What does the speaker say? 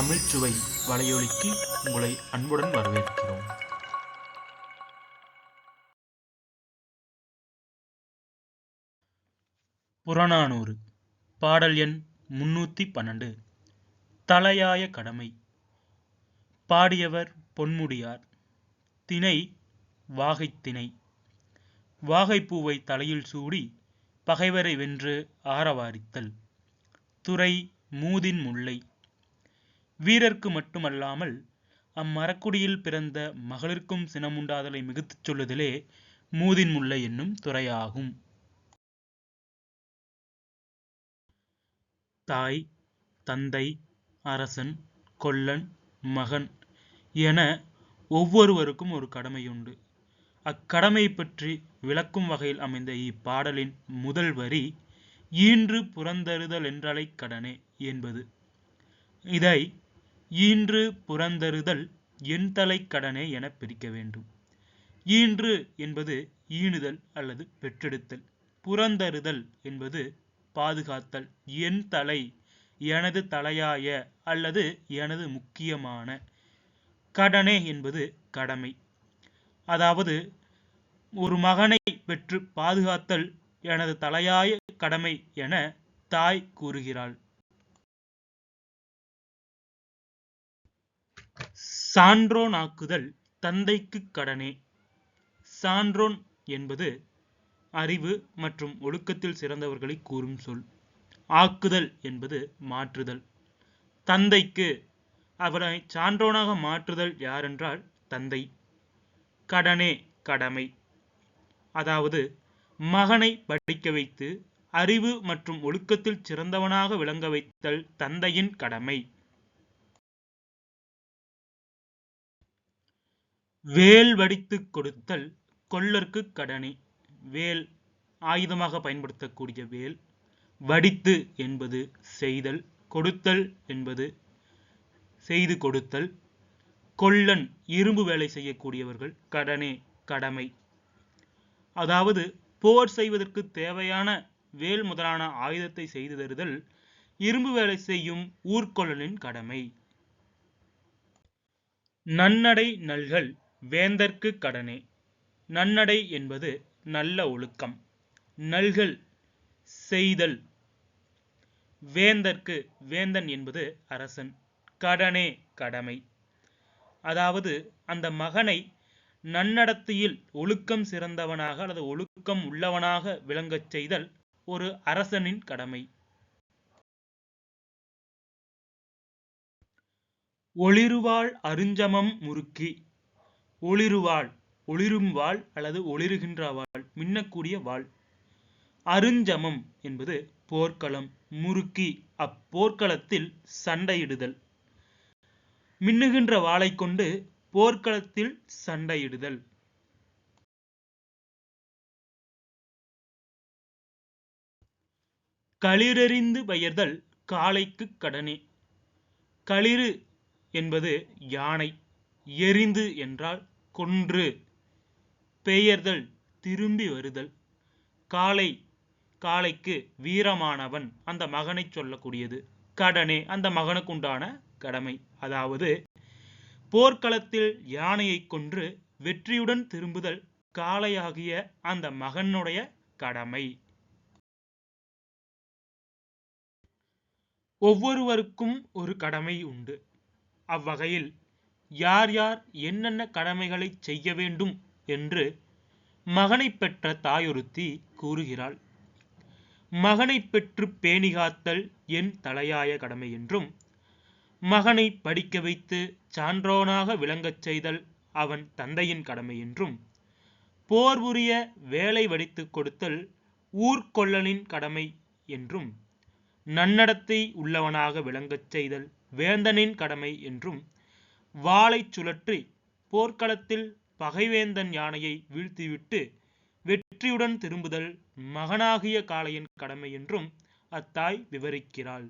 தமிழ்ச்சுவை வலையொலிக்கு உங்களை அன்புடன் வரவேற்கிறோம். புறநானூறு பாடல் எண் 312. தலையாய கடமை. பாடியவர் பொன்முடியார். திணை வாகைத்திணை. வாகைப்பூவை தலையில் சூடி பகைவரை வென்று ஆரவாரித்தல். துறை மூதின் முல்லை. வீரர்க்கு மட்டுமல்லாமல் அம்மரக்குடியில் பிறந்த மகளிர்க்கும் சினமுண்டாதலை மிகுத்துச் சொல்லுதலே மூதின் முல்லை என்னும் துறையாகும். தாய், தந்தை, அரசன், கொல்லன், மகன் என ஒவ்வொருவருக்கும் ஒரு கடமையுண்டு. அக்கடமை பற்றி விளக்கும் வகையில் அமைந்த இப்பாடலின் முதல் வரி ஈன்று புறந்தருதல் என்றலை கடனே என்பது. இதை ஈன்று புறந்தருதல் என்தலை கடனே என பிரிக்க வேண்டும். ஈன்று என்பது ஈணுதல் அல்லது பெற்றெடுத்தல். புறந்தருதல் என்பது பாதுகாத்தல். என் தலை எனது தலையாய அல்லது எனது முக்கியமான. கடனே என்பது கடமை. அதாவது ஒரு மகனை பெற்று பாதுகாத்தல் எனது தலையாய கடமை என தாய் கூறுகிறாள். சான்றோன் ஆக்குதல் தந்தைக்கு கடனே. சான்றோன் என்பது அறிவு மற்றும் ஒழுக்கத்தில் சிறந்தவர்களை கூறும் சொல். ஆக்குதல் என்பது மாற்றுதல். தந்தைக்கு அவரை சான்றோனாக மாற்றுதல் யாரென்றால் தந்தை. கடனே கடமை. அதாவது மகனை படிக்க வைத்து அறிவு மற்றும் ஒழுக்கத்தில் சிறந்தவனாக விளங்க வைத்தல் தந்தையின் கடமை. வேல் வடித்து கொடுத்தல் கொல்லர்க்கு கடனே. வேல் ஆயுதமாக பயன்படுத்தக்கூடிய வேல். வடித்து என்பது செய்தல். கொடுத்தல் என்பது செய்து கொடுத்தல். கொல்லன் இரும்பு வேலை செய்யக்கூடியவர்கள். கடனே கடமை. அதாவது போர் செய்வதற்கு தேவையான வேல் முதலான ஆயுதத்தை செய்து தருதல் இரும்பு வேலை செய்யும் ஊர்கொல்லனின் கடமை. நன்னடை நல்கல் வேந்தர்க்கு கடனே. நன்னடை என்பது நல்ல ஒழுக்கம். நல்கல் செய்தல். வேந்தர்க்கு வேந்தன் என்பது அரசன். கடனே கடமை. அதாவது அந்த மகனை நன்னடத்தையில் ஒழுக்கம் சிறந்தவனாக அல்லது ஒழுக்கம் உள்ளவனாக விளங்கச் செய்தல் ஒரு அரசனின் கடமை. ஒளிருவாள் அருஞ்சமம் முறுக்கி. ஒளிருவாள் ஒளிரும் வாள் அல்லது ஒளிருகின்ற வாள், மின்னக்கூடிய வாள். அருஞ்சமம் என்பது போர்க்களம். முறுக்கி அப்போர்க்களத்தில் சண்டையிடுதல். மின்னுகின்ற வாளை கொண்டு போர்க்களத்தில் சண்டையிடுதல். களிறெறிந்து பெயர்தல் காளைக்கு கடனே. களிறு என்பது யானை. எறிந்து என்றால் கொன்று. பெயர்தல் திரும்பி வருதல். காளை காளைக்கு வீரமானவன் அந்த மகனை சொல்லக்கூடியது. கடனே அந்த மகனுக்கு உண்டான கடமை. அதாவது போர்க்களத்தில் யானையை கொன்று வெற்றியுடன் திரும்புதல் காளையாகிய அந்த மகனுடைய கடமை. ஒவ்வொருவருக்கும் ஒரு கடமை உண்டு. அவ்வகையில் யார் யார் என்னென்ன கடமைகளை செய்ய வேண்டும் என்று மகனை பெற்ற தாயொருத்தி கூறுகிறாள். மகனை பெற்று பேணி காத்தல் என் தலையாய கடமை என்றும், மகனை படிக்க வைத்து சான்றோனாக விளங்கச் செய்தல் அவன் தந்தையின் கடமை என்றும், போர் புரிய வேலை வடித்து கொடுத்தல் ஊர்கொல்லனின் கடமை என்றும், நன்னடத்தை உள்ளவனாக விளங்கச் செய்தல் வேந்தனின் கடமை என்றும், வாளை சுழற்றி போர்க்களத்தில் பகைவேந்தன் யானையை வீழ்த்திவிட்டு வெற்றியுடன் திரும்புதல் மகனாகிய காளையின் கடமை என்றும் அத்தாய் விவரிக்கிறாள்.